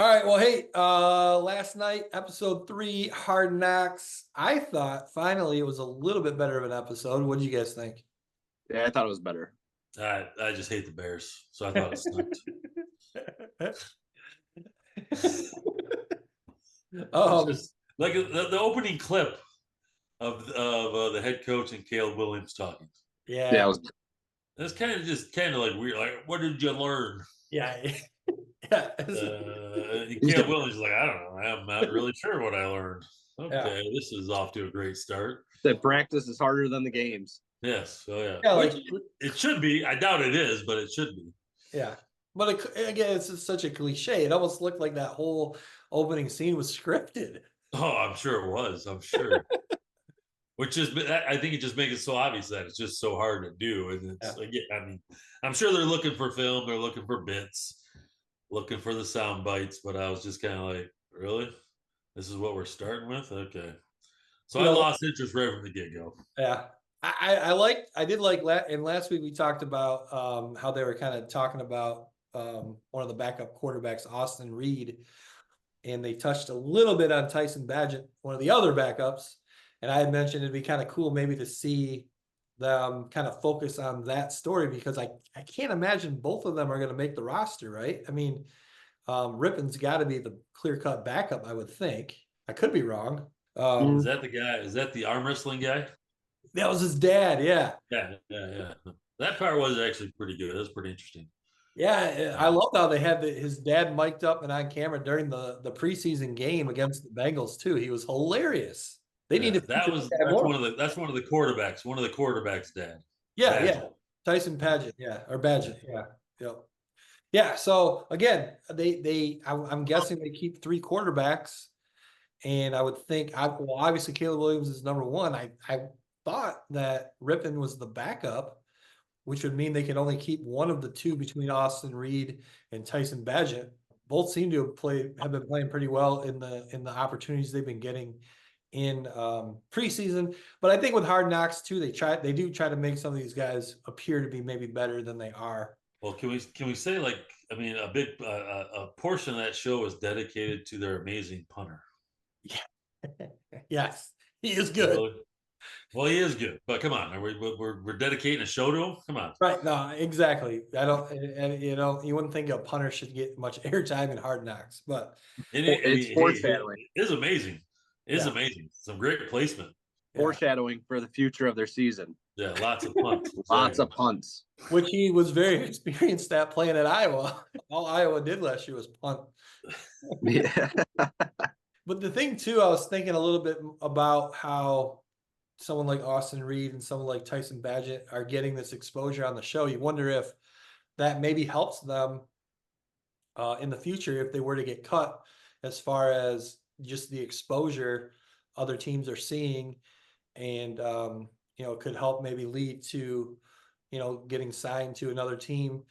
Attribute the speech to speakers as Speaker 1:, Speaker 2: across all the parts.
Speaker 1: All right. Well, hey, last night, episode 3, Hard Knocks. I thought finally it was a little bit better of an episode. What do you guys think?
Speaker 2: Yeah, I thought it was better.
Speaker 3: I just hate the Bears, so I thought it sucked. It's
Speaker 1: um,
Speaker 3: just like the opening clip of the head coach and Caleb Williams talking.
Speaker 2: Yeah, it
Speaker 1: yeah,
Speaker 2: was.
Speaker 3: It's kind of like weird. Like, what did you learn?
Speaker 1: yeah, yeah,
Speaker 3: And
Speaker 2: He's
Speaker 3: Caleb
Speaker 2: got
Speaker 3: Williams is like, I don't know. I'm not really sure what I learned.
Speaker 1: yeah,
Speaker 3: Okay, this is off to a great start.
Speaker 2: that practice is harder than the games.
Speaker 3: Yes, oh yeah.
Speaker 1: yeah.
Speaker 3: Which
Speaker 1: Like,
Speaker 3: it should be. I doubt it is, but it should be.
Speaker 1: yeah. But again, it's just such a cliche. It almost looked like that whole opening scene was scripted.
Speaker 3: Oh, I'm sure it was. I'm sure. Which is, I think it just makes it so obvious that it's just so hard to do. And it's
Speaker 1: Yeah.
Speaker 3: like, yeah, I mean, I'm sure they're looking for film, they're looking for bits, looking for the sound bites. But I was just kind of like, really? This is what we're starting with? Okay. So
Speaker 1: You
Speaker 3: I
Speaker 1: know,
Speaker 3: lost interest right from the get go.
Speaker 1: yeah. I did like and last week we talked about how they were kind of talking about one of the backup quarterbacks, Austin Reed, and they touched a little bit on Tyson Badgett, one of the other backups. And I had mentioned it'd be kind of cool maybe to see them kind of focus on that story because I can't imagine both of them are going to make the roster, right? I mean, Rippon's got to be the clear-cut backup, I would think. I could be wrong.
Speaker 3: Is
Speaker 2: Mm.
Speaker 3: that the guy? Is that the arm wrestling guy?
Speaker 1: That was his dad, yeah.
Speaker 3: Yeah, yeah, yeah. That part was actually pretty good. It was pretty interesting.
Speaker 1: Yeah, I
Speaker 3: Uh,
Speaker 1: love how they had his dad mic'd up and on camera during the preseason game against the Bengals too. He was hilarious. They need to
Speaker 3: yeah,
Speaker 1: feature that guy more.
Speaker 3: that's one of the quarterbacks. One of the quarterbacks' dad,
Speaker 1: Yeah, yeah.
Speaker 3: Badger.
Speaker 1: Tyson Paget, yeah, or Badgett, yeah, yep. Yeah. So again, I'm guessing they keep 3 quarterbacks, and I would think well, obviously Caleb Williams is number one. I thought that Rippon was the backup, which would mean they could only keep one of the two between Austin Reed and Tyson Badgett. Both seem to have been playing pretty well in the opportunities they've been getting in preseason. But I think with Hard Knocks too, they do try to make some of these guys appear to be maybe better than they are.
Speaker 3: Well, can we say, like, I mean, a portion of that show is dedicated to their amazing punter.
Speaker 1: Yeah. Yes, he is good.
Speaker 3: Really? Well, he is good, but come on, we're dedicating a show to him. Come on,
Speaker 1: Right. No, exactly. I don't, and you wouldn't think a punter should get much airtime in Hard Knocks, but
Speaker 3: I
Speaker 2: It's
Speaker 3: mean, hey,
Speaker 2: foreshadowing.
Speaker 3: it is amazing. It is
Speaker 1: yeah,
Speaker 3: amazing. Some great placement.
Speaker 1: yeah.
Speaker 2: Foreshadowing for the future of their season.
Speaker 3: Yeah, lots of punts.
Speaker 2: Lots
Speaker 3: Exactly.
Speaker 2: of punts.
Speaker 1: Which he was very experienced at playing at Iowa. All Iowa did last year was punt.
Speaker 2: Yeah.
Speaker 1: But the thing too, I was thinking a little bit about how someone like Austin Reed and someone like Tyson Badgett are getting this exposure on the show. You wonder if that maybe helps them in the future if they were to get cut, as far as just the exposure other teams are seeing, and it could help maybe lead to getting signed to another team.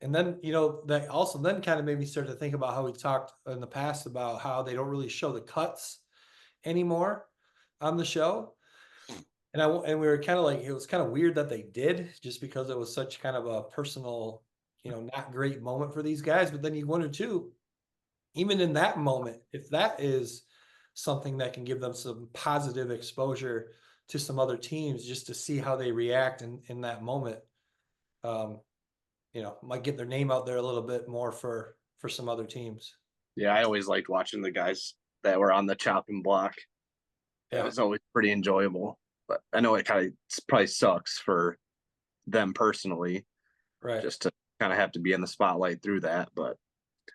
Speaker 1: And then, that also then kind of made me start to think about how we talked in the past about how they don't really show the cuts anymore on the show. And we were kind of like, it was kind of weird that they did, just because it was such kind of a personal, not great moment for these guys. But then you wonder too, even in that moment, if that is something that can give them some positive exposure to some other teams, just to see how they react in that moment. Um, might get their name out there a little bit more for some other teams.
Speaker 2: Yeah, I always liked watching the guys that were on the chopping block. That
Speaker 1: Yeah,
Speaker 2: was always pretty enjoyable. But I know it kind of probably sucks for them personally,
Speaker 1: right.
Speaker 2: just to kind of have to be in the spotlight through that. But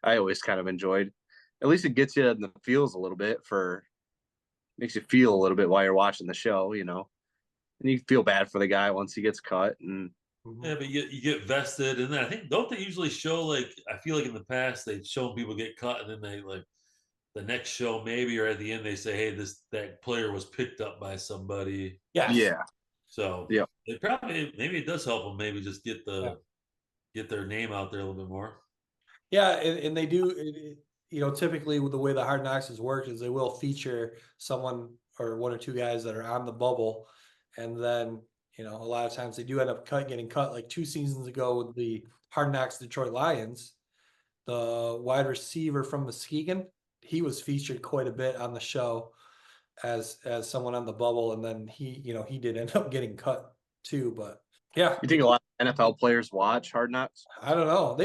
Speaker 2: I always kind of enjoyed. At least it gets you in the feels a little bit for makes you feel a little bit while you're watching the show. And you feel bad for the guy once he gets cut. And
Speaker 1: Mhm.
Speaker 3: Yeah, but you get vested, and then I think, don't they usually show, like, I feel like in the past they've shown people get cut, and then they, like, the next show maybe, or at the end they say, hey, that player was picked up by somebody.
Speaker 1: Yes.
Speaker 2: yeah,
Speaker 3: So
Speaker 2: yeah,
Speaker 3: it probably, maybe it does help them maybe just
Speaker 1: Yeah.
Speaker 3: get their name out there a little bit more.
Speaker 1: Yeah, and they do. Typically with the way the Hard Knocks has worked is they will feature someone or one or two guys that are on the bubble, and then a lot of times they do end up getting cut. Like 2 seasons ago with the Hard Knocks Detroit Lions, the wide receiver from Muskegon. He was featured quite a bit on the show as someone on the bubble, and then he did end up getting cut too. But yeah,
Speaker 2: You think a lot of NFL players watch Hard Knocks?
Speaker 1: I don't know.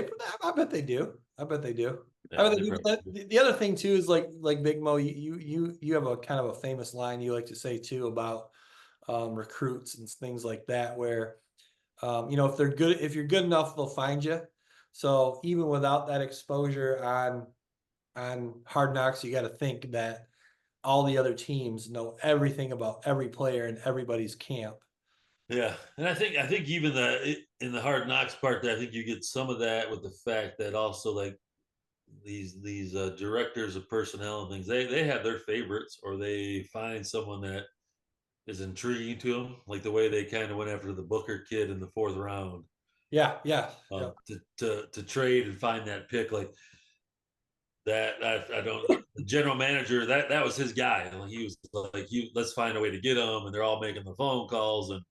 Speaker 1: I bet they do. I bet they do. I
Speaker 3: Yeah,
Speaker 1: mean,
Speaker 3: they probably do.
Speaker 1: the other thing too is like Big Mo, you have a kind of a famous line you like to say too about recruits and things like that, where if they're good, if you're good enough, they'll find you. So even without that exposure on Hard Knocks, you got to think that all the other teams know everything about every player in everybody's camp.
Speaker 3: Yeah, and I think even in the Hard Knocks part, I think you get some of that with the fact that also like these directors of personnel and things, they have their favorites, or they find someone that is intriguing to them, like the way they kind of went after the Booker kid in the 4th round,
Speaker 1: Yeah, yeah, yeah.
Speaker 3: to trade and find that pick. Like that, I don't. The general manager, that was his guy. Like he was like, let's find a way to get him, and they're all making the phone calls, and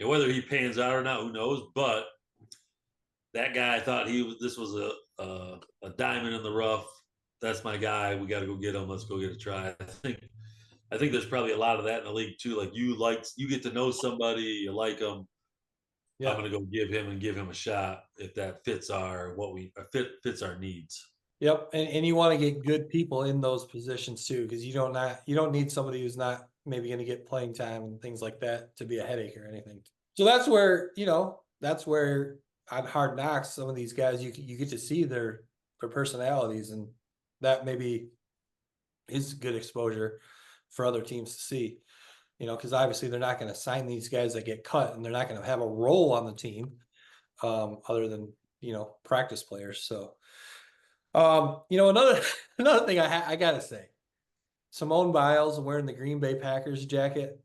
Speaker 3: whether he pans out or not, who knows? But that guy thought this was a diamond in the rough. That's my guy. We got to go get him. Let's go get a try. I think there's probably a lot of that in the league too. Like you get to know somebody, you like them. I'm
Speaker 1: Yeah.
Speaker 3: going to go give him a shot if that fits fits our needs.
Speaker 1: Yep. And you want to get good people in those positions too, because you don't need somebody who's not maybe going to get playing time and things like that to be a headache or anything. So that's where on Hard Knocks, some of these guys you get to see their personalities, and that maybe is good exposure for other teams to see. Because obviously they're not going to sign these guys that get cut, and they're not going to have a role on the team other than practice players. So another another thing I gotta say, Simone Biles wearing the Green Bay Packers jacket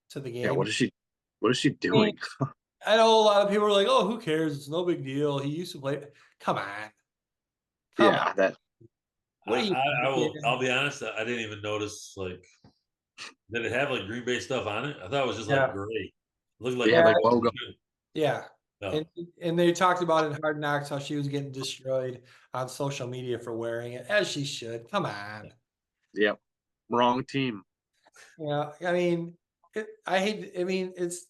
Speaker 1: to the game.
Speaker 2: Yeah, what is she doing?
Speaker 1: I know a lot of people are like, "Oh, who cares? It's no big deal. He used to play." Come on,
Speaker 2: Yeah, that
Speaker 1: What are you?
Speaker 3: I'll be honest. I didn't even notice. Like, did it have like Green Bay stuff on it? I thought it was just
Speaker 1: Yeah.
Speaker 3: like gray. It looked like
Speaker 2: yeah, like logo.
Speaker 1: Yeah.
Speaker 3: No.
Speaker 1: And they talked about in Hard Knocks how she was getting destroyed on social media for wearing it, as she should. Come on.
Speaker 2: Yep, wrong team.
Speaker 1: Yeah, I mean, it's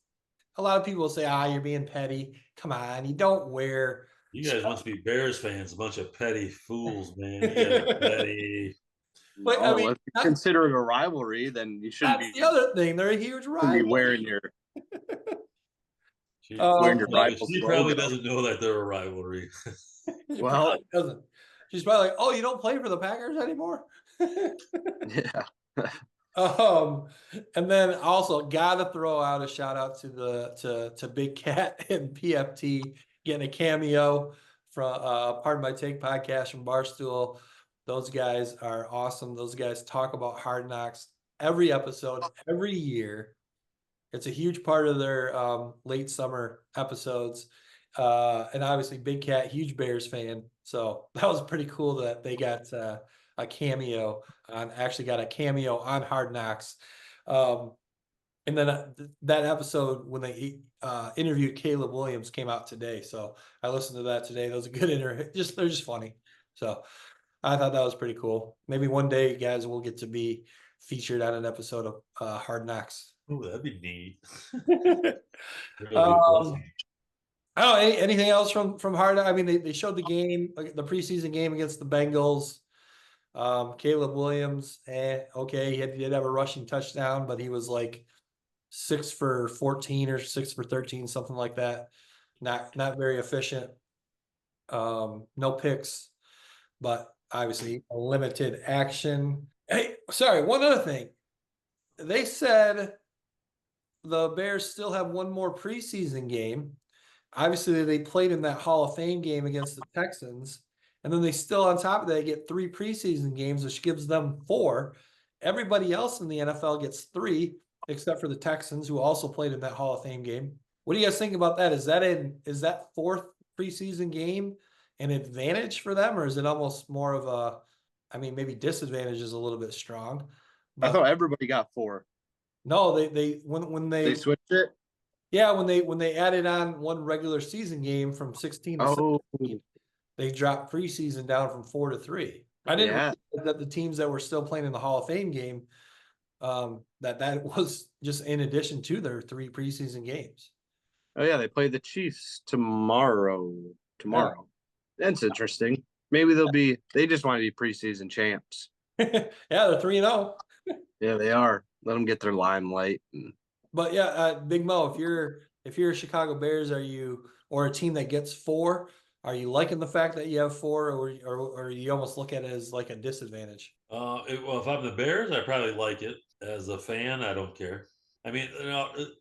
Speaker 1: a lot of people say, you're being petty. Come on, you don't wear.
Speaker 3: You guys must be Bears fans, a bunch of petty fools, man. You guys are petty.
Speaker 1: But I mean,
Speaker 2: if you consider it a rivalry, then you shouldn't
Speaker 1: that's
Speaker 2: be
Speaker 1: the other thing. They're a huge rival.
Speaker 2: wearing your
Speaker 3: She
Speaker 2: rival's
Speaker 3: probably
Speaker 2: logo.
Speaker 3: doesn't know that they're a rivalry.
Speaker 2: Well,
Speaker 1: doesn't. She's probably like, "Oh, you don't play for the Packers anymore."
Speaker 2: yeah.
Speaker 1: And then also gotta throw out a shout out to Big Cat and PFT getting a cameo from Pardon My Take podcast from Barstool. Those guys are awesome. Those guys talk about Hard Knocks every episode, every year. It's a huge part of their late summer episodes. And obviously Big Cat, huge Bears fan. So that was pretty cool that they got a cameo on Hard Knocks. And then that episode when they interviewed Caleb Williams came out today. So I listened to that today. That was a good interview. They're just funny. So I thought that was pretty cool. Maybe one day, guys, will get to be featured on an episode of Hard Knocks.
Speaker 3: Oh, that'd be neat.
Speaker 1: I don't know, anything else from Hard? I mean, they showed the game, the preseason game against the Bengals. Caleb Williams, okay, he did have a rushing touchdown, but he was like 6 for 14 or 6 for 13, something like that. Not very efficient. No picks, but obviously limited action. Hey, sorry, one other thing. They said the Bears still have one more preseason game. Obviously, they played in that Hall of Fame game against the Texans. And then they still, on top of that, get 3 preseason games, which gives them 4. Everybody else in the NFL gets 3, except for the Texans, who also played in that Hall of Fame game. What do you guys think about that? Is that 4th preseason game an advantage for them, or is it almost more of a, I mean, maybe disadvantage is a little bit strong.
Speaker 2: But I thought everybody got 4.
Speaker 1: No, when they
Speaker 2: switched it.
Speaker 1: Yeah, when they added on one regular season game from 16 to 17, they dropped preseason down from 4 to 3. I didn't
Speaker 2: Yeah.
Speaker 1: realize that the teams that were still playing in the Hall of Fame game, that was just in addition to their 3 preseason games.
Speaker 2: Oh yeah, they play the Chiefs tomorrow. Tomorrow. That's interesting. Maybe they just want to be preseason champs.
Speaker 1: Yeah, they're 3-0.
Speaker 2: Yeah, they are. Let them get their limelight.
Speaker 1: But yeah, Big Mo, if you're a Chicago Bears, or a team that gets 4, are you liking the fact that you have 4, or you almost look at it as like a disadvantage?
Speaker 3: Well, if I'm the Bears, I probably like it. As a fan, I don't care. I mean,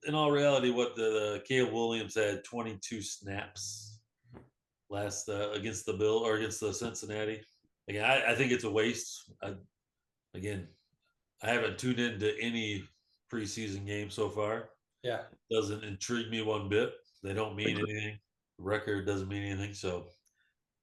Speaker 3: in all reality, what the Caleb Williams had 22 snaps last against the Bill or against the Cincinnati. Again, I think it's a waste. Again, I haven't tuned into any preseason game so far.
Speaker 1: Yeah.
Speaker 3: Doesn't intrigue me one bit. They don't mean anything. The record doesn't mean anything. So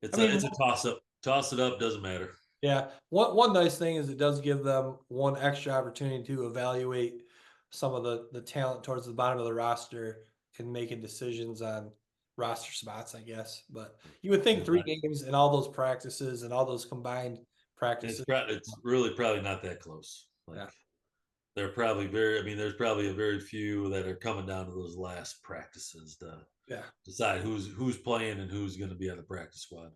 Speaker 3: it's
Speaker 1: I mean,
Speaker 3: it's a toss up. Toss it up, doesn't matter.
Speaker 1: yeah. One nice thing is it does give them one extra opportunity to evaluate some of the talent towards the bottom of the roster and making decisions on roster spots, I guess. But you would think
Speaker 3: Yeah,
Speaker 1: 3
Speaker 3: right.
Speaker 1: games and all those practices and all those combined
Speaker 3: It's
Speaker 1: practices.
Speaker 3: it's really probably not that close. Like
Speaker 1: Yeah.
Speaker 3: they're probably very. I mean, there's probably a very few that are coming down to those last practices to
Speaker 1: Yeah.
Speaker 3: decide who's playing and who's going to be on the practice squad.